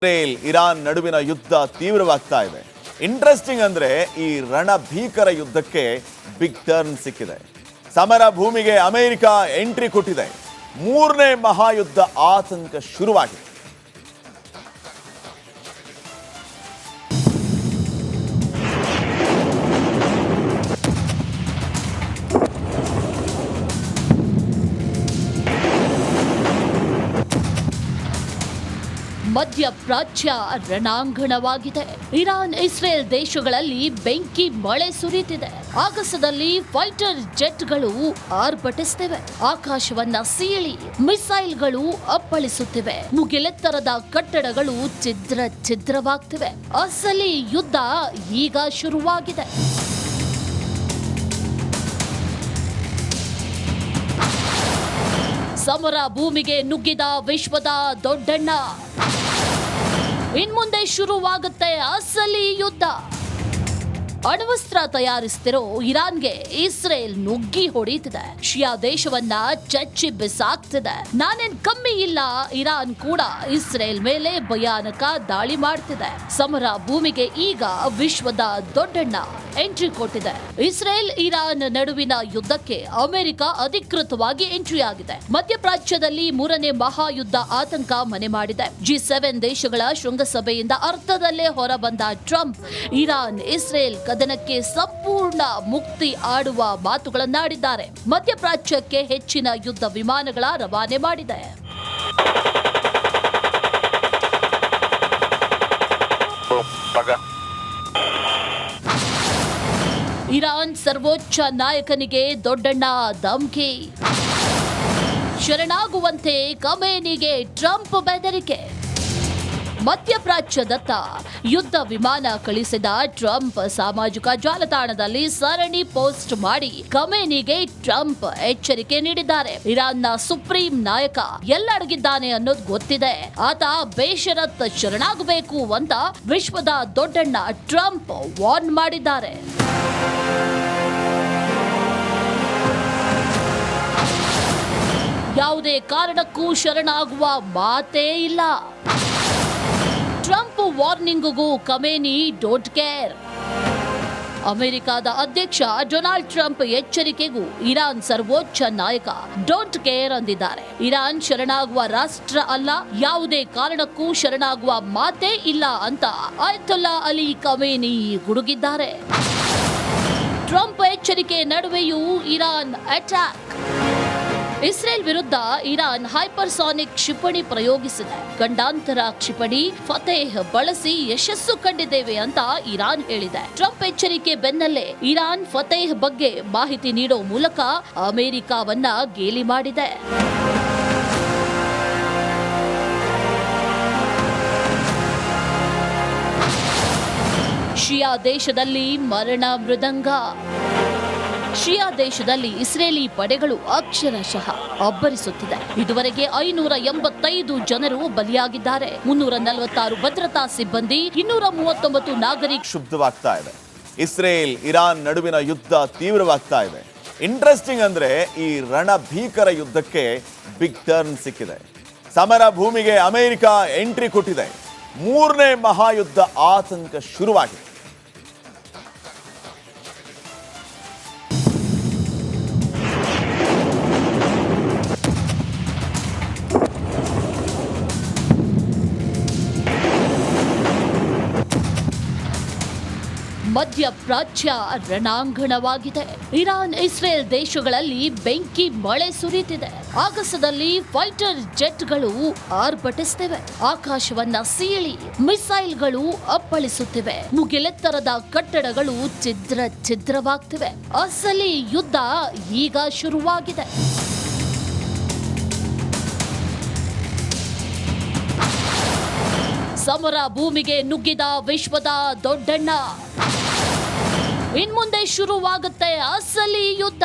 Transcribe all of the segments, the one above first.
Israel Iran ನಡುವಿನ ಯುದ್ಧ ತೀವ್ರವಾಗ್ತಾ ಇದೆ. ಇಂಟ್ರೆಸ್ಟಿಂಗ್ ಅಂದ್ರೆ ಈ ರಣಭೀಕರ ಯುದ್ಧಕ್ಕೆ ಬಿಗ್ ಟರ್ನ್ ಸಿಕ್ಕಿದೆ. ಸಮರ ಭೂಮಿಗೆ ಅಮೆರಿಕ ಎಂಟ್ರಿ ಕೊಟ್ಟಿದೆ. ಮೂರನೇ ಮಹಾಯುದ್ಧ ಆತಂಕ ಶುರುವಾಗಿದೆ. ಮಧ್ಯಪ್ರಾಚ್ಯ ರಣಾಂಗಣವಾಗಿದೆ. ಇರಾನ್ ಇಸ್ರೇಲ್ ದೇಶಗಳಲ್ಲಿ ಬೆಂಕಿ ಮಳೆ ಸುರಿಯುತ್ತಿದೆ. ಆಗಸದಲ್ಲಿ ಫೈಟರ್ ಜೆಟ್ಗಳು ಆರ್ಭಟಿಸುತ್ತಿವೆ. ಆಕಾಶವನ್ನ ಸೀಳಿ ಮಿಸೈಲ್ಗಳು ಅಪ್ಪಳಿಸುತ್ತಿವೆ. ಮುಗಿಲೆತ್ತರದ ಕಟ್ಟಡಗಳು ಛಿದ್ರವಾಗ್ತಿವೆ. ಅಸಲಿ ಯುದ್ಧ ಈಗ ಶುರುವಾಗಿದೆ. ಸಮರ ಭೂಮಿಗೆ ನುಗ್ಗಿದ ವಿಶ್ವದ ದೊಡ್ಡಣ್ಣ. ಇನ್ಮುಂದೆ ಶುರುವಾಗುತ್ತೆ ಅಸಲಿ ಯುದ್ಧ. ಅಣ್ವಸ್ತ್ರ ತಯಾರಿಸುತ್ತಿರೋ ಇರಾನ್ಗೆ ಇಸ್ರೇಲ್ ನುಗ್ಗಿ ಹೊಡೆಯುತ್ತಿದೆ. ಶಿಯಾ ದೇಶವನ್ನ ಚಚ್ಚಿ ಬಿಸಾಕ್ತಿದೆ. ನಾನೇನ್ ಕಮ್ಮಿ ಇಲ್ಲ, ಇರಾನ್ ಕೂಡ ಇಸ್ರೇಲ್ ಮೇಲೆ ಭಯಾನಕ ದಾಳಿ ಮಾಡ್ತಿದೆ. ಸಮರ ಭೂಮಿಗೆ ಈಗ ವಿಶ್ವದ ದೊಡ್ಡಣ್ಣ ಎಂಟ್ರಿ ಕೊಟ್ಟಿದೆ. ಇಸ್ರೇಲ್ ಇರಾನ್ ನಡುವಿನ ಯುದ್ಧಕ್ಕೆ ಅಮೆರಿಕ ಅಧಿಕೃತವಾಗಿ ಎಂಟ್ರಿ ಆಗಿದೆ. ಮಧ್ಯಪ್ರಾಚ್ಯದಲ್ಲಿ ಮೂರನೇ ಮಹಾಯುದ್ಧ ಆತಂಕ ಮನೆ ಮಾಡಿದೆ. G7 ದೇಶಗಳ ಶೃಂಗಸಭೆಯಿಂದ ಅರ್ಥದಲ್ಲೇ ಹೊರಬಂದ ಟ್ರಂಪ್ ಇರಾನ್ ಇಸ್ರೇಲ್ ಕದನಕ್ಕೆ ಸಂಪೂರ್ಣ ಮುಕ್ತಿ ಆಡುವ ಮಾತುಗಳನ್ನಾಡಿದ್ದಾರೆ. ಮಧ್ಯಪ್ರಾಚ್ಯಕ್ಕೆ ಹೆಚ್ಚಿನ ಯುದ್ಧ ವಿಮಾನಗಳ ರವಾನೆ ಮಾಡಿದೆ. ಇರಾನ್ ಸರ್ವೋಚ್ಚ ನಾಯಕನಿಗೆ ದೊಡ್ಡಣ್ಣ ಧಮ್ಕಿ. ಶರಣಾಗುವಂತೆ ಖಮೇನಿಗೆ ಟ್ರಂಪ್ ಬೆದರಿಕೆ. ಮಧ್ಯಪ್ರಾಚ್ಯದತ್ತ ಯುದ್ಧ ವಿಮಾನ ಕಳಿಸಿದ ಟ್ರಂಪ್ ಸಾಮಾಜಿಕ ಜಾಲತಾಣದಲ್ಲಿ ಸರಣಿ ಪೋಸ್ಟ್ ಮಾಡಿ ಖಮೇನಿಗೆ ಟ್ರಂಪ್ ಎಚ್ಚರಿಕೆ ನೀಡಿದ್ದಾರೆ. ಇರಾನ್ನ ಸುಪ್ರೀಂ ನಾಯಕ ಎಲ್ಲಡಗಿದ್ದಾನೆ ಅನ್ನೋದು ಗೊತ್ತಿದೆ. ಆತ ಬೇಷರತ್ ಶರಣಾಗಬೇಕು ಅಂತ ವಿಶ್ವದ ದೊಡ್ಡಣ್ಣ ಟ್ರಂಪ್ ವಾರ್ನ್ ಮಾಡಿದ್ದಾರೆ. ಯಾವುದೇ ಕಾರಣಕ್ಕೂ ಶರಣಾಗುವ ಮಾತೇ ಇಲ್ಲ. ಟ್ರಂಪ್ ವಾರ್ನಿಂಗ್ಗೂ ಖಮೇನಿ ಡೋಂಟ್ ಕೇರ್. ಅಮೆರಿಕದ ಅಧ್ಯಕ್ಷ ಡೊನಾಲ್ಡ್ ಟ್ರಂಪ್ ಎಚ್ಚರಿಕೆಗೂ ಇರಾನ್ ಸರ್ವೋಚ್ಚ ನಾಯಕ ಡೋಂಟ್ ಕೇರ್ ಅಂದಿದ್ದಾರೆ. ಇರಾನ್ ಶರಣಾಗುವ ರಾಷ್ಟ್ರ ಅಲ್ಲ, ಯಾವುದೇ ಕಾರಣಕ್ಕೂ ಶರಣಾಗುವ ಮಾತೇ ಇಲ್ಲ ಅಂತ ಆಯತುಲ್ಲಾ ಅಲಿ ಖಮೇನಿ ಗುಡುಗಿದ್ದಾರೆ. ಟ್ರಂಪ್ ಎಚ್ಚರಿಕೆ ನಡುವೆಯೂ ಇರಾನ್ ಅಟ್ಯಾಕ್. ಇಸ್ರೇಲ್ ವಿರುದ್ಧ ಇರಾನ್ ಹೈಪರ್ಸಾನಿಕ್ ಕ್ಷಿಪಣಿ ಪ್ರಯೋಗಿಸಿದೆ. ಖಂಡಾಂತರ ಕ್ಷಿಪಣಿ ಫತೇಹ್ ಬಳಸಿ ಯಶಸ್ಸು ಕಂಡಿದ್ದೇವೆ ಅಂತ ಇರಾನ್ ಹೇಳಿದೆ. ಟ್ರಂಪ್ ಎಚ್ಚರಿಕೆ ಬೆನ್ನಲ್ಲೇ ಇರಾನ್ ಫತೇಹ್ ಬಗ್ಗೆ ಮಾಹಿತಿ ನೀಡೋ ಮೂಲಕ ಅಮೆರಿಕವನ್ನ ಗೇಲಿ ಮಾಡಿದೆ. ಶಿಯಾ ದೇಶದಲ್ಲಿ ಮರಣ ಮೃದಂಗ. ಶಿಯಾ ದೇಶದಲ್ಲಿ ಇಸ್ರೇಲಿ ಪಡೆಗಳು ಅಕ್ಷರಶಃ ಅಬ್ಬರಿಸುತ್ತಿದೆ. ಇದುವರೆಗೆ 585 ಜನರು ಬಲಿಯಾಗಿದ್ದಾರೆ. 346 ಭದ್ರತಾ ಸಿಬ್ಬಂದಿ, 239 ನಾಗರಿಕ. ಶುದ್ಧವಾಗ್ತಾ ಇದೆ. ಇಸ್ರೇಲ್ ಇರಾನ್ ನಡುವಿನ ಯುದ್ಧ ತೀವ್ರವಾಗ್ತಾ ಇದೆ. ಇಂಟ್ರೆಸ್ಟಿಂಗ್ ಅಂದ್ರೆ ಈ ರಣಭೀಕರ ಯುದ್ಧಕ್ಕೆ ಬಿಗ್ ಟರ್ನ್ ಸಿಕ್ಕಿದೆ. ಸಮರ ಭೂಮಿಗೆ ಅಮೆರಿಕ ಎಂಟ್ರಿ ಕೊಟ್ಟಿದೆ. ಮೂರನೇ ಮಹಾಯುದ್ಧ ಆತಂಕ ಶುರುವಾಗಿದೆ. ಮಧ್ಯಪ್ರಾಚ್ಯ ರಣಾಂಗಣವಾಗಿದೆ. ಇರಾನ್ ಇಸ್ರೇಲ್ ದೇಶಗಳಲ್ಲಿ ಬೆಂಕಿ ಮಳೆ ಸುರಿಯುತ್ತಿದೆ. ಆಗಸದಲ್ಲಿ ಫೈಟರ್ ಜೆಟ್ಗಳು ಆರ್ಭಟಿಸುತ್ತಿವೆ. ಆಕಾಶವನ್ನ ಸೀಳಿ ಮಿಸೈಲ್ಗಳು ಅಪ್ಪಳಿಸುತ್ತಿವೆ. ಮುಗಿಲೆತ್ತರದ ಕಟ್ಟಡಗಳು ಛಿದ್ರವಾಗ್ತಿವೆ. ಅಸಲಿ ಯುದ್ಧ ಈಗ ಶುರುವಾಗಿದೆ. ಸಮರ ಭೂಮಿಗೆ ನುಗ್ಗಿದ ವಿಶ್ವದ ದೊಡ್ಡಣ್ಣ. ಇನ್ಮುಂದೆ ಶುರುವಾಗುತ್ತೆ ಅಸಲಿ ಯುದ್ಧ.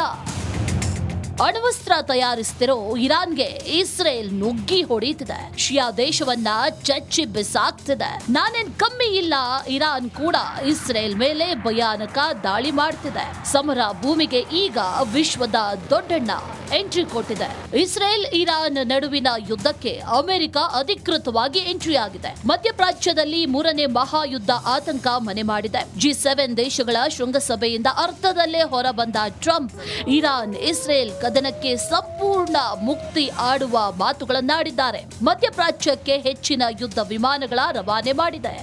ಅಣ್ವಸ್ತ್ರ ತಯಾರಿಸ್ತಿರೋ ಇರಾನ್ಗೆ ಇಸ್ರೇಲ್ ನುಗ್ಗಿ ಹೊಡೀತಿದೆ. ಶಿಯಾ ದೇಶವನ್ನ ಚಚ್ಚಿ ಬಿಸಾಕ್ತಿದೆ. ನಾನೇನ್ ಕಮ್ಮಿ ಇಲ್ಲ, ಇರಾನ್ ಕೂಡ ಇಸ್ರೇಲ್ ಮೇಲೆ ಭಯಾನಕ ದಾಳಿ ಮಾಡ್ತಿದೆ. ಸಮರ ಭೂಮಿಗೆ ಈಗ ವಿಶ್ವದ ದೊಡ್ಡಣ್ಣ ಎಂಟ್ರಿ ಕೊಟ್ಟಿದೆ. ಇಸ್ರೇಲ್ ಇರಾನ್ ನಡುವಿನ ಯುದ್ಧಕ್ಕೆ ಅಮೆರಿಕ ಅಧಿಕೃತವಾಗಿ ಎಂಟ್ರಿ ಆಗಿದೆ. ಮಧ್ಯಪ್ರಾಚ್ಯದಲ್ಲಿ ಮೂರನೇ ಮಹಾಯುದ್ಧ ಆತಂಕ ಮನೆ ಮಾಡಿದೆ. G7 ದೇಶಗಳ ಶೃಂಗಸಭೆಯಿಂದ ಅರ್ಥದಲ್ಲೇ ಹೊರಬಂದ ಟ್ರಂಪ್ ಇರಾನ್ ಇಸ್ರೇಲ್ ಕದನಕ್ಕೆ ಸಂಪೂರ್ಣ ಮುಕ್ತಿ ಆಡುವ ಮಾತುಗಳನ್ನಾಡಿದ್ದಾರೆ. ಮಧ್ಯಪ್ರಾಚ್ಯಕ್ಕೆ ಹೆಚ್ಚಿನ ಯುದ್ಧ ವಿಮಾನಗಳ ರವಾನೆ ಮಾಡಿದೆ.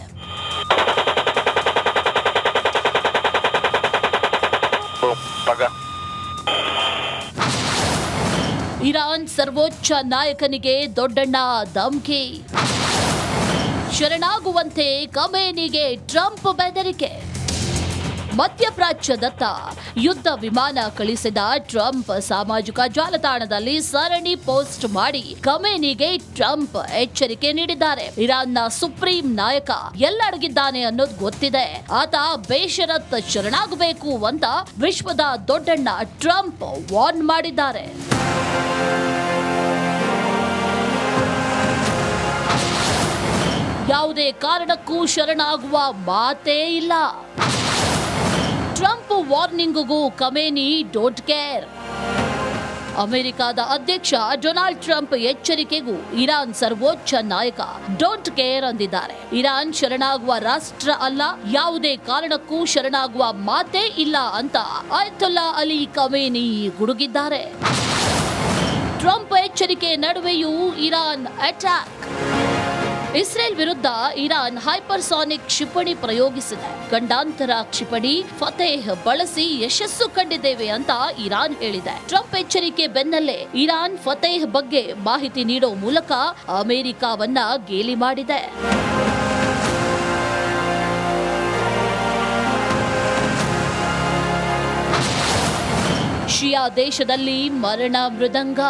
ಇರಾನ್ ಸರ್ವೋಚ್ಚ ನಾಯಕನಿಗೆ ದೊಡ್ಡಣ್ಣ ಧಮ್ಕಿ. ಶರಣಾಗುವಂತೆ ಖಮೇನಿಗೆ ಟ್ರಂಪ್ ಬೆದರಿಕೆ. ಮಧ್ಯಪ್ರಾಚ್ಯದತ್ತ ಯುದ್ಧ ವಿಮಾನ ಕಳಿಸಿದ ಟ್ರಂಪ್ ಸಾಮಾಜಿಕ ಜಾಲತಾಣದಲ್ಲಿ ಸರಣಿ ಪೋಸ್ಟ್ ಮಾಡಿ ಖಮೇನಿಗೆ ಟ್ರಂಪ್ ಎಚ್ಚರಿಕೆ ನೀಡಿದ್ದಾರೆ. ಇರಾನ್ನ ಸುಪ್ರೀಂ ನಾಯಕ ಎಲ್ಲಡಗಿದ್ದಾನೆ ಅನ್ನೋದು ಗೊತ್ತಿದೆ. ಆತ ಬೇಷರತ್ ಶರಣಾಗಬೇಕು ಅಂತ ವಿಶ್ವದ ದೊಡ್ಡಣ್ಣ ಟ್ರಂಪ್ ವಾರ್ನ್ ಮಾಡಿದ್ದಾರೆ. ಯಾವುದೇ ಕಾರಣಕ್ಕೂ ಶರಣಾಗುವ ಮಾತೇ ಇಲ್ಲ. ಟ್ರಂಪ್ ವಾರ್ನಿಂಗ್ಗೂ ಖಮೇನಿ ಡೋಂಟ್ ಕೇರ್. ಅಮೆರಿಕದ ಅಧ್ಯಕ್ಷ ಡೊನಾಲ್ಡ್ ಟ್ರಂಪ್ ಎಚ್ಚರಿಕೆಗೂ ಇರಾನ್ ಸರ್ವೋಚ್ಚ ನಾಯಕ ಡೋಂಟ್ ಕೇರ್ ಅಂದಿದ್ದಾರೆ. ಇರಾನ್ ಶರಣಾಗುವ ರಾಷ್ಟ್ರ ಅಲ್ಲ, ಯಾವುದೇ ಕಾರಣಕ್ಕೂ ಶರಣಾಗುವ ಮಾತೇ ಇಲ್ಲ ಅಂತ ಅಯತೊಲ್ಲಾ ಅಲಿ ಖಮೇನಿ ಗುಡುಗಿದ್ದಾರೆ. ಟ್ರಂಪ್ ಎಚ್ಚರಿಕೆ ನಡುವೆಯೂ ಇರಾನ್ ಅಟ್ಯಾಕ್. ಇಸ್ರೇಲ್ ವಿರುದ್ಧ ಇರಾನ್ ಹೈಪರ್ಸಾನಿಕ್ ಕ್ಷಿಪಣಿ ಪ್ರಯೋಗಿಸಿದೆ. ಖಂಡಾಂತರ ಕ್ಷಿಪಣಿ ಫತೇಹ್ ಬಳಸಿ ಯಶಸ್ಸು ಕಂಡಿದ್ದೇವೆ ಅಂತ ಇರಾನ್ ಹೇಳಿದೆ. ಟ್ರಂಪ್ ಎಚ್ಚರಿಕೆ ಬೆನ್ನಲ್ಲೇ ಇರಾನ್ ಫತೇಹ್ ಬಗ್ಗೆ ಮಾಹಿತಿ ನೀಡೋ ಮೂಲಕ ಅಮೆರಿಕವನ್ನ ಗೇಲಿ ಮಾಡಿದೆ. ಶಿಯಾ ದೇಶದಲ್ಲಿ ಮರಣ ಮೃದಂಗ.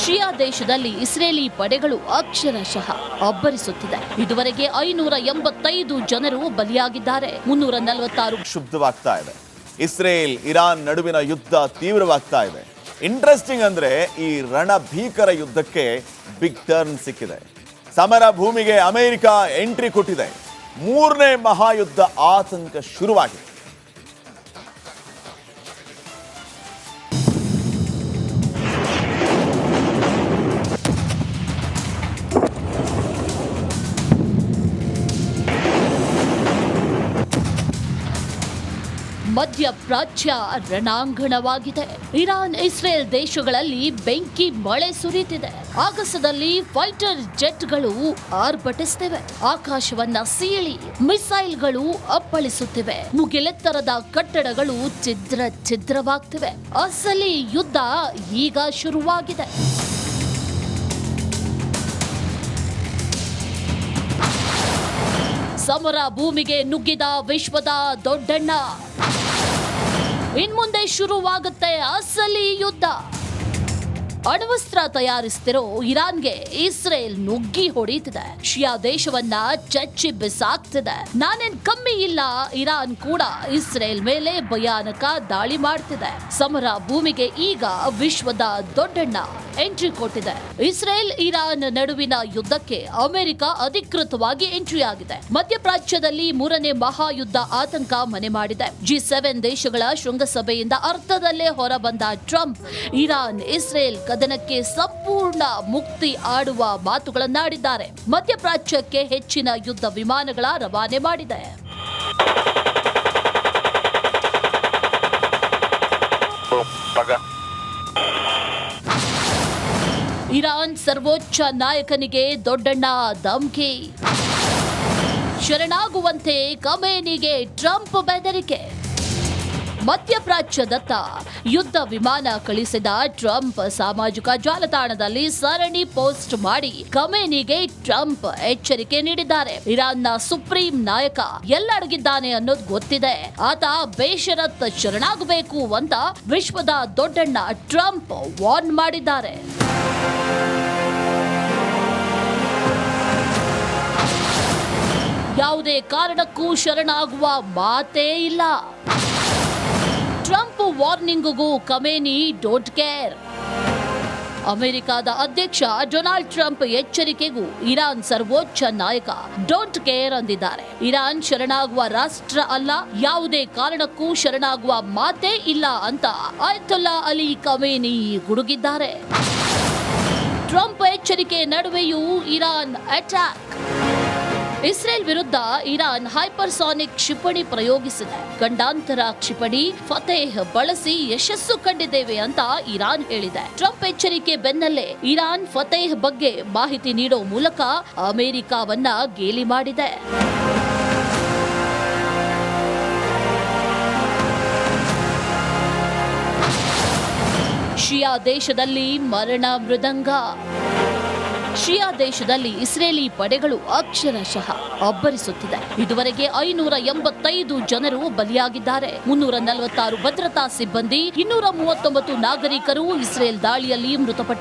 ಶಿಯಾ ದೇಶದಲ್ಲಿ ಇಸ್ರೇಲಿ ಪಡೆಗಳು ಅಕ್ಷರಶಃ ಅಬ್ಬರಿಸುತ್ತಿದೆ. ಇದುವರೆಗೆ 585 ಜನರು ಬಲಿಯಾಗಿದ್ದಾರೆ. 346 ಶುದ್ಧವಾಗ್ತಾ ಇದೆ. ಇಸ್ರೇಲ್ ಇರಾನ್ ನಡುವಿನ ಯುದ್ಧ ತೀವ್ರವಾಗ್ತಾ ಇದೆ. ಇಂಟ್ರೆಸ್ಟಿಂಗ್ ಅಂದ್ರೆ ಈ ರಣಭೀಕರ ಯುದ್ಧಕ್ಕೆ ಬಿಗ್ ಟರ್ನ್ ಸಿಕ್ಕಿದೆ. ಸಮರ ಭೂಮಿಗೆ ಅಮೆರಿಕ ಎಂಟ್ರಿ ಕೊಟ್ಟಿದೆ. ಮೂರನೇ ಮಹಾಯುದ್ಧ ಆತಂಕ ಶುರುವಾಗಿದೆ. ಮಧ್ಯಪ್ರಾಚ್ಯ ರಣಾಂಗಣವಾಗಿದೆ. ಇರಾನ್ ಇಸ್ರೇಲ್ ದೇಶಗಳಲ್ಲಿ ಬೆಂಕಿ ಮಳೆ ಸುರಿತಿದೆ. ಆಗಸದಲ್ಲಿ ಫೈಟರ್ ಜೆಟ್ಗಳು ಆರ್ಭಟಿಸುತ್ತಿವೆ. ಆಕಾಶವನ್ನ ಸೀಳಿ ಮಿಸೈಲ್ಗಳು ಅಪ್ಪಳಿಸುತ್ತಿವೆ. ಮುಗಿಲೆತ್ತರದ ಕಟ್ಟಡಗಳು ಛಿದ್ರವಾಗ್ತಿವೆ. ಅಸಲಿ ಯುದ್ಧ ಈಗ ಶುರುವಾಗಿದೆ. ಸಮರ ಭೂಮಿಗೆ ನುಗ್ಗಿದ ವಿಶ್ವದ ದೊಡ್ಡಣ್ಣ. ಇನ್ಮುಂದೆ ಶುರುವಾಗುತ್ತೆ ಅಸಲಿ ಯುದ್ಧ. ಅಣ್ವಸ್ತ್ರ ತಯಾರಿಸ್ತಿರೋ ಇರಾನ್ಗೆ ಇಸ್ರೇಲ್ ನುಗ್ಗಿ ಹೊಡೀತಿದೆ. ಶಿಯಾ ದೇಶವನ್ನ ಚಚ್ಚಿ ಬಿಸಾಕ್ತಿದೆ. ನಾನೇನ್ ಕಮ್ಮಿ ಇಲ್ಲ, ಇರಾನ್ ಕೂಡ ಇಸ್ರೇಲ್ ಮೇಲೆ ಭಯಾನಕ ದಾಳಿ ಮಾಡ್ತಿದೆ. ಸಮರ ಭೂಮಿಗೆ ಈಗ ವಿಶ್ವದ ದೊಡ್ಡಣ್ಣ ಎಂಟ್ರಿ ಕೊಟ್ಟಿದೆ. ಇಸ್ರೇಲ್ ಇರಾನ್ ನಡುವಿನ ಯುದ್ಧಕ್ಕೆ ಅಮೆರಿಕ ಅಧಿಕೃತವಾಗಿ ಎಂಟ್ರಿ ಆಗಿದೆ. ಮಧ್ಯಪ್ರಾಚ್ಯದಲ್ಲಿ ಮೂರನೇ ಮಹಾಯುದ್ಧ ಆತಂಕ ಮನೆ ಮಾಡಿದೆ. G7 ದೇಶಗಳ ಶೃಂಗಸಭೆಯಿಂದ ಅರ್ಥದಲ್ಲೇ ಹೊರಬಂದ ಟ್ರಂಪ್ ಇರಾನ್ ಇಸ್ರೇಲ್ ಕದನಕ್ಕೆ ಸಂಪೂರ್ಣ ಮುಕ್ತಿ ಆಡುವ ಮಾತುಗಳನ್ನಾಡಿದ್ದಾರೆ. ಮಧ್ಯಪ್ರಾಚ್ಯಕ್ಕೆ ಹೆಚ್ಚಿನ ಯುದ್ಧ ವಿಮಾನಗಳ ರವಾನೆ ಮಾಡಿದೆ. ಇರಾನ್ ಸರ್ವೋಚ್ಚ ನಾಯಕನಿಗೆ ದೊಡ್ಡಣ್ಣ ಧಮ್ಕಿ. ಶರಣಾಗುವಂತೆ ಖಮೇನಿಗೆ ಟ್ರಂಪ್ ಬೆದರಿಕೆ. ಮಧ್ಯಪ್ರಾಚ್ಯದತ್ತ ಯುದ್ಧ ವಿಮಾನ ಕಳಿಸಿದ ಟ್ರಂಪ್ ಸಾಮಾಜಿಕ ಜಾಲತಾಣದಲ್ಲಿ ಸರಣಿ ಪೋಸ್ಟ್ ಮಾಡಿ ಖಮೇನಿಗೆ ಟ್ರಂಪ್ ಎಚ್ಚರಿಕೆ ನೀಡಿದ್ದಾರೆ. ಇರಾನ್ನ ಸುಪ್ರೀಂ ನಾಯಕ ಎಲ್ಲಡಗಿದ್ದಾನೆ ಅನ್ನೋದು ಗೊತ್ತಿದೆ. ಆತ ಬೇಷರತ್ ಶರಣಾಗಬೇಕು ಅಂತ ವಿಶ್ವದ ದೊಡ್ಡಣ್ಣ ಟ್ರಂಪ್ ವಾರ್ನ್ ಮಾಡಿದ್ದಾರೆ. ಯಾವುದೇ ಕಾರಣಕ್ಕೂ ಶರಣಾಗುವ ಮಾತೇ ಇಲ್ಲ. ಟ್ರಂಪ್ ವಾರ್ನಿಂಗ್ಗೂ ಖಮೇನಿ ಡೋಂಟ್ ಕೇರ್. ಅಮೆರಿಕದ ಅಧ್ಯಕ್ಷ ಡೊನಾಲ್ಡ್ ಟ್ರಂಪ್ ಎಚ್ಚರಿಕೆಗೂ ಇರಾನ್ ಸರ್ವೋಚ್ಚ ನಾಯಕ ಡೋಂಟ್ ಕೇರ್ ಅಂದಿದ್ದಾರೆ. ಇರಾನ್ ಶರಣಾಗುವ ರಾಷ್ಟ್ರ ಅಲ್ಲ, ಯಾವುದೇ ಕಾರಣಕ್ಕೂ ಶರಣಾಗುವ ಮಾತೇ ಇಲ್ಲ ಅಂತ ಆಯತುಲ್ಲಾ ಅಲಿ ಖಮೇನಿ ಗುಡುಗಿದ್ದಾರೆ. ಟ್ರಂಪ್ ಎಚ್ಚರಿಕೆ ನಡುವೆಯೂ ಇರಾನ್ ಅಟ್ಯಾಕ್. ಇಸ್ರೇಲ್ ವಿರುದ್ಧ ಇರಾನ್ ಹೈಪರ್ಸಾನಿಕ್ ಕ್ಷಿಪಣಿ ಪ್ರಯೋಗಿಸಿದೆ. ಖಂಡಾಂತರ ಕ್ಷಿಪಣಿ ಫತೇಹ್ ಬಳಸಿ ಯಶಸ್ಸು ಕಂಡಿದ್ದೇವೆ ಅಂತ ಇರಾನ್ ಹೇಳಿದೆ. ಟ್ರಂಪ್ ಎಚ್ಚರಿಕೆ ಬೆನ್ನಲ್ಲೇ ಇರಾನ್ ಫತೇಹ್ ಬಗ್ಗೆ ಮಾಹಿತಿ ನೀಡೋ ಮೂಲಕ ಅಮೆರಿಕವನ್ನ ಗೇಲಿ ಮಾಡಿದೆ. ಶಿಯಾ ದೇಶದಲ್ಲಿ ಮರಣ ಮೃದಂಗ. ಶಿಯಾ ದೇಶದಲ್ಲಿ ಇಸ್ರೇಲಿ ಪಡೆಗಳು ಅಕ್ಷರಶಃ ಅಬ್ಬರಿಸುತ್ತಿದೆ. ಇದುವರೆಗೆ 585 ಜನರು ಬಲಿಯಾಗಿದ್ದಾರೆ. 346 ಭದ್ರತಾ ಸಿಬ್ಬಂದಿ, 239 ನಾಗರಿಕರು ಇಸ್ರೇಲ್ ದಾಳಿಯಲ್ಲಿ ಮೃತಪಟ್ಟಿದ್ದಾರೆ.